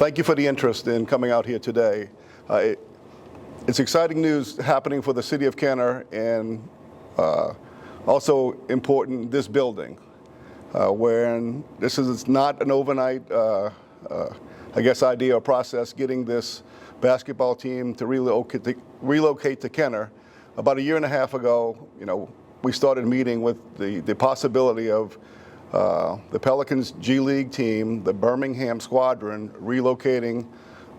Thank you for the interest in coming out here today. It's exciting news happening for the city of Kenner, and also important, this building, where this is not an overnight, idea or process getting this basketball team to relocate to Kenner. About a year and a half ago, we started meeting with the possibility of the Pelicans G League team, the Birmingham Squadron, relocating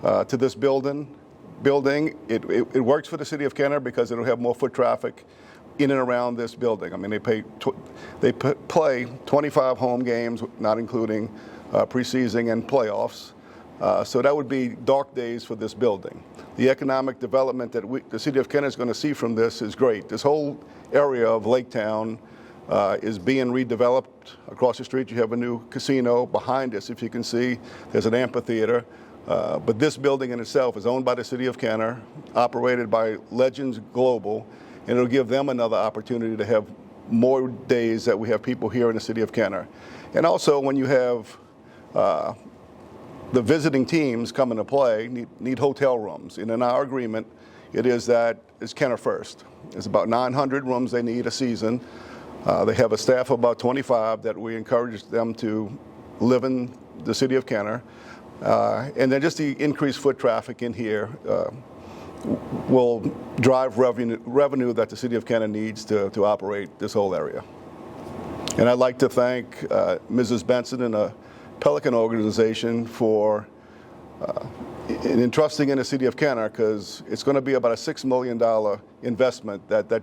to this building. It works for the city of Kenner because it'll have more foot traffic in and around this building. I mean, they play 25 home games, not including preseason and playoffs. So that would be dark days for this building. The economic development that the city of Kenner is going to see from this is great. This whole area of Laketown is being redeveloped. Across the street, you have a new casino. Behind us, if you can see, there's an amphitheater. But this building in itself is owned by the city of Kenner, operated by Legends Global, and it'll give them another opportunity to have more days that we have people here in the city of Kenner. And also, when you have the visiting teams come into play, need hotel rooms. And in our agreement, it is that it's Kenner first. It's about 900 rooms they need a season. They have a staff of about 25 that we encourage them to live in the city of Kenner. And then just the increased foot traffic in here will drive revenue that the city of Kenner needs to operate this whole area. And I'd like to thank Mrs. Benson and the Pelican organization for entrusting in the city of Kenner, because it's going to be about a $6 million investment that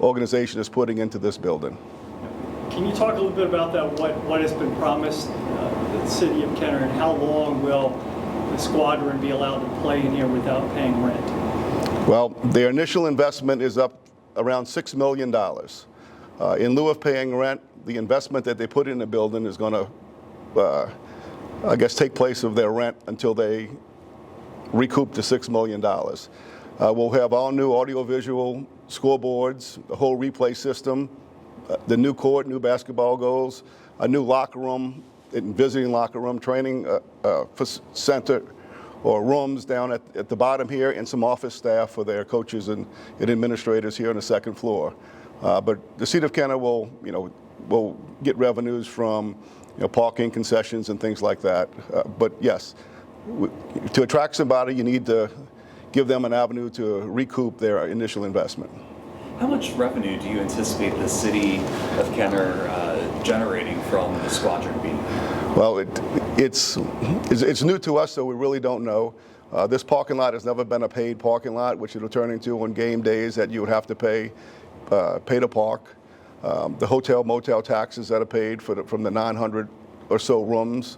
organization is putting into this building. Can you talk a little bit about that, what has been promised the city of Kenner, and how long will the Squadron be allowed to play in here without paying rent? Well, their initial investment is up around $6 million. In lieu of paying rent, the investment that they put in the building is going to take place of their rent until they recoup the $6 million. We'll have all new audiovisual scoreboards, the whole replay system, the new court, new basketball goals, a new locker room, visiting locker room, training center or rooms down at the bottom here, and some office staff for their coaches and administrators here on the second floor. But the city of Kenner will get revenues from parking concessions and things like that. But yes, to attract somebody, you need to give them an avenue to recoup their initial investment. How much revenue do you anticipate the city of Kenner generating from the Squadron being? Well, it's new to us, so we really don't know. This parking lot has never been a paid parking lot, which it'll turn into on game days that you would have to pay to park. The hotel motel taxes that are paid from the 900 or so rooms,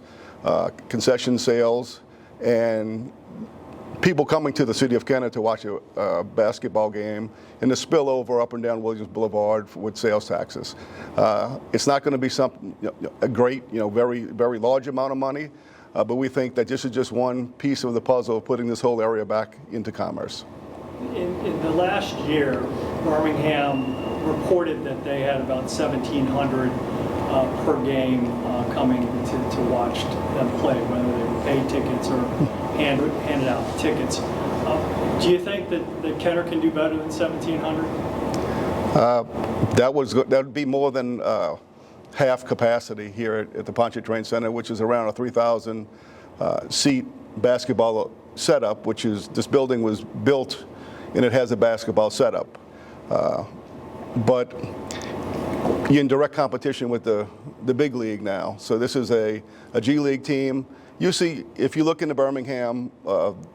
concession sales, and people coming to the city of Kenner to watch a basketball game, and the spillover up and down Williams Boulevard with sales taxes. It's not going to be a great, very, very large amount of money, but we think that this is just one piece of the puzzle of putting this whole area back into commerce. In the last year, Birmingham reported that they had about 1,700 per game coming to watch them play, whether they were paid tickets or handed out tickets. Do you think that Kenner can do better than 1,700? That would be more than half capacity here at the Pontchartrain Center, which is around a 3,000 seat basketball setup. This building was built and it has a basketball setup. But you're in direct competition with the big league now. So this is a G League team. You see, if you look into Birmingham,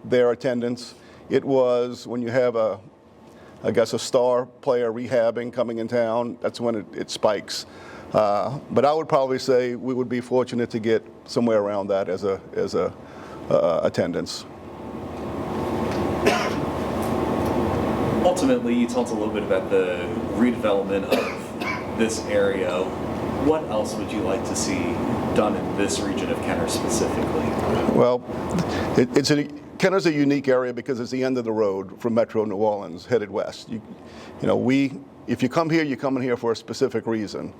their attendance, it was when you have a star player rehabbing coming in town, that's when it spikes. But I would probably say we would be fortunate to get somewhere around that as a attendance. Ultimately, you talked a little bit about the redevelopment of this area. What else would you like to see done in this region of Kenner specifically? Well, Kenner's a unique area because it's the end of the road from Metro New Orleans headed west. If you come here, you're coming here for a specific reason.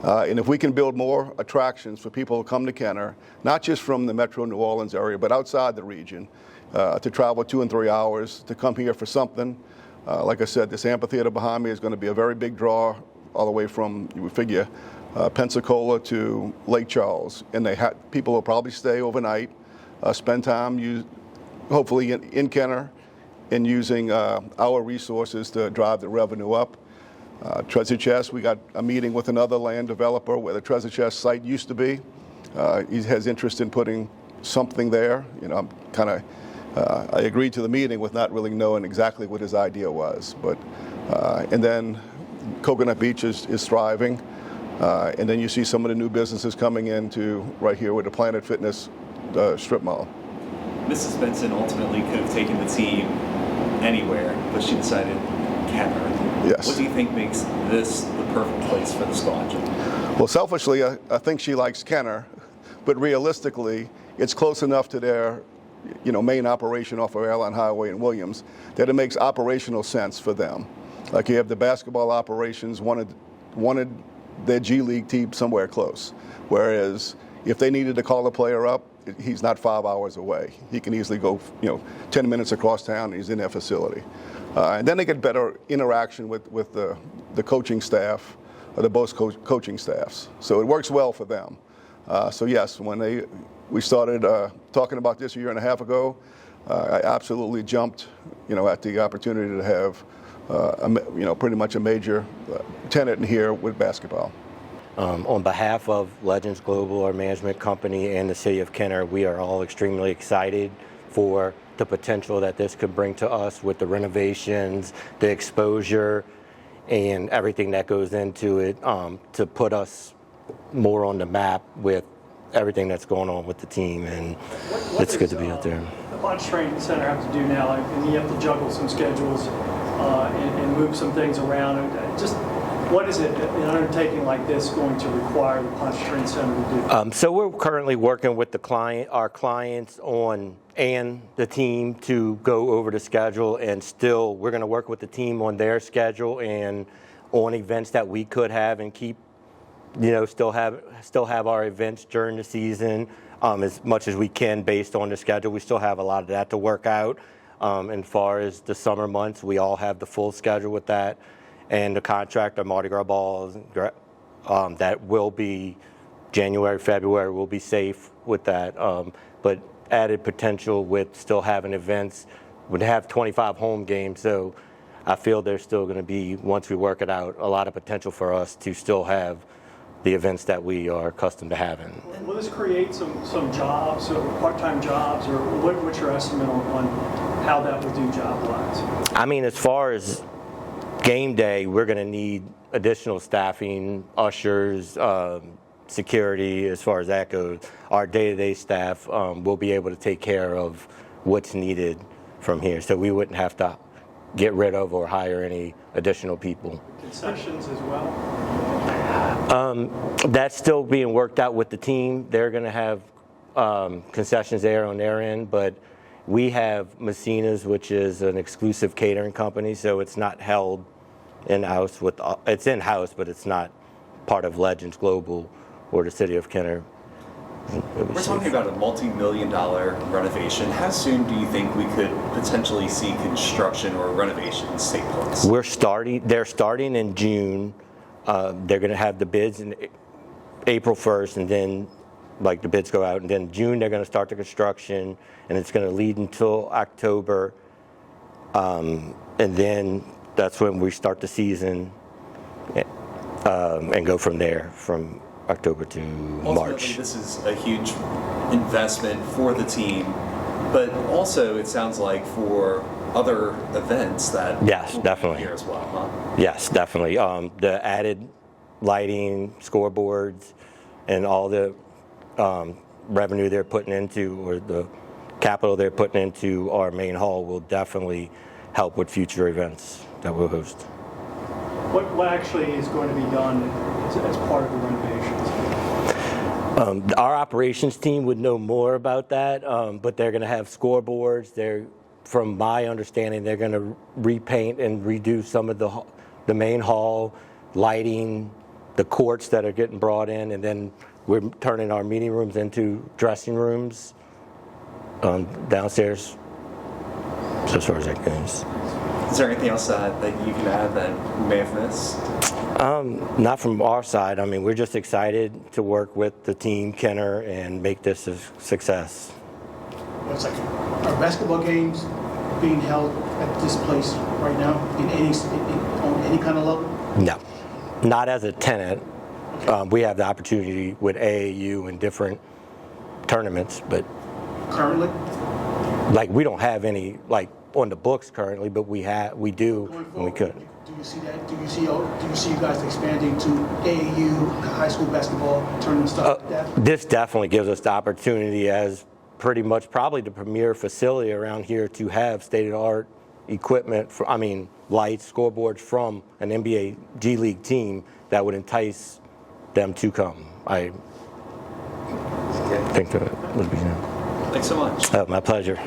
And if we can build more attractions for people to come to Kenner, not just from the metro New Orleans area, but outside the region, to travel 2 and 3 hours to come here for something. Like I said, this amphitheater behind me is going to be a very big draw all the way from, you would figure, Pensacola to Lake Charles. And people will probably stay overnight, spend time hopefully in Kenner and using our resources to drive the revenue up. Treasure Chest, we got a meeting with another land developer where the Treasure Chest site used to be. He has interest in putting something there. I'm I agreed to the meeting with not really knowing exactly what his idea was. But and then Coconut Beach is thriving. And then you see some of the new businesses coming into right here with the Planet Fitness strip mall. Mrs. Benson ultimately could have taken the team anywhere, but she decided Kenner. Yes. What do you think makes this the perfect place for the Squadron? Well, selfishly, I think she likes Kenner, but realistically, it's close enough to their main operation off of Airline Highway in Williams that it makes operational sense for them. Like you have the basketball operations wanted their G League team somewhere close, whereas if they needed to call a player up, he's not 5 hours away. He can easily go 10 minutes across town and he's in their facility. And then they get better interaction with the coaching staff, the both coaching staffs. So it works well for them. So yes, when we started talking about this a year and a half ago, I absolutely jumped, at the opportunity to have, pretty much a major tenant in here with basketball. On behalf of Legends Global, our management company, and the City of Kenner, we are all extremely excited for the potential that this could bring to us with the renovations, the exposure, and everything that goes into it to put us more on the map with everything that's going on with the team, and it's good to be out there. The Punch Training Center have to do now, and you have to juggle some schedules and move some things around. Just what is it, an undertaking like this, going to require the Punch Training Center to do? So we're currently working with our clients and the team to go over the schedule, and still we're going to work with the team on their schedule and on events that we could have and keep, still have our events during the season as much as we can based on the schedule. We still have a lot of that to work out. As far as the summer months, we all have the full schedule with that. And the contract, our Mardi Gras balls, that will be January, February, will be safe with that. But added potential with still having events, would have 25 home games. So I feel there's still going to be, once we work it out, a lot of potential for us to still have the events that we are accustomed to having. Will this create some jobs, or part-time jobs, or what's your estimate on how that will do job-wise? I mean, as far as game day, we're going to need additional staffing, ushers, security, as far as that goes. Our day-to-day staff will be able to take care of what's needed from here, so we wouldn't have to get rid of or hire any additional people. Concessions as well? That's still being worked out with the team. They're going to have concessions there on their end, but we have Messina's, which is an exclusive catering company, so it's not held in-house. It's in-house, but it's not part of Legends Global or the City of Kenner. We're talking about a multi-million-dollar renovation. How soon do you think we could potentially see construction or renovations take place? They're starting in June. They're going to have the bids in April 1st, and then the bids go out, and then June they're going to start the construction, and it's going to lead until October, and then that's when we start the season and go from there, from October to Ultimately, March. This is a huge investment for the team, but also it sounds like for other events that Yes, will definitely. be here as well, huh? Yes, definitely. The added lighting, scoreboards, and all the revenue they're putting into, or the capital they're putting into our main hall, will definitely help with future events that we'll host. What actually is going to be done as part of the renovations? Our operations team would know more about that, but they're going to have scoreboards. From my understanding, they're going to repaint and redo some of the main hall, lighting, the courts that are getting brought in, and then we're turning our meeting rooms into dressing rooms downstairs. So as far as that goes. Is there anything else that you can add that we may have missed? Not from our side. I mean, we're just excited to work with the team, Kenner, and make this a success. One second. Are basketball games being held at this place right now on any kind of level? No, not as a tenant. We have the opportunity with AAU and different tournaments, but Currently? like we don't have any like on the books currently, but we do Going and we forward, could. do you see that? Do you see you guys expanding to AAU, high school basketball tournament stuff like that? This definitely gives us the opportunity as pretty much probably the premier facility around here to have state-of-the-art equipment, lights, scoreboards from an NBA G League team that would entice them to come. I think that would be Thanks so much. my pleasure.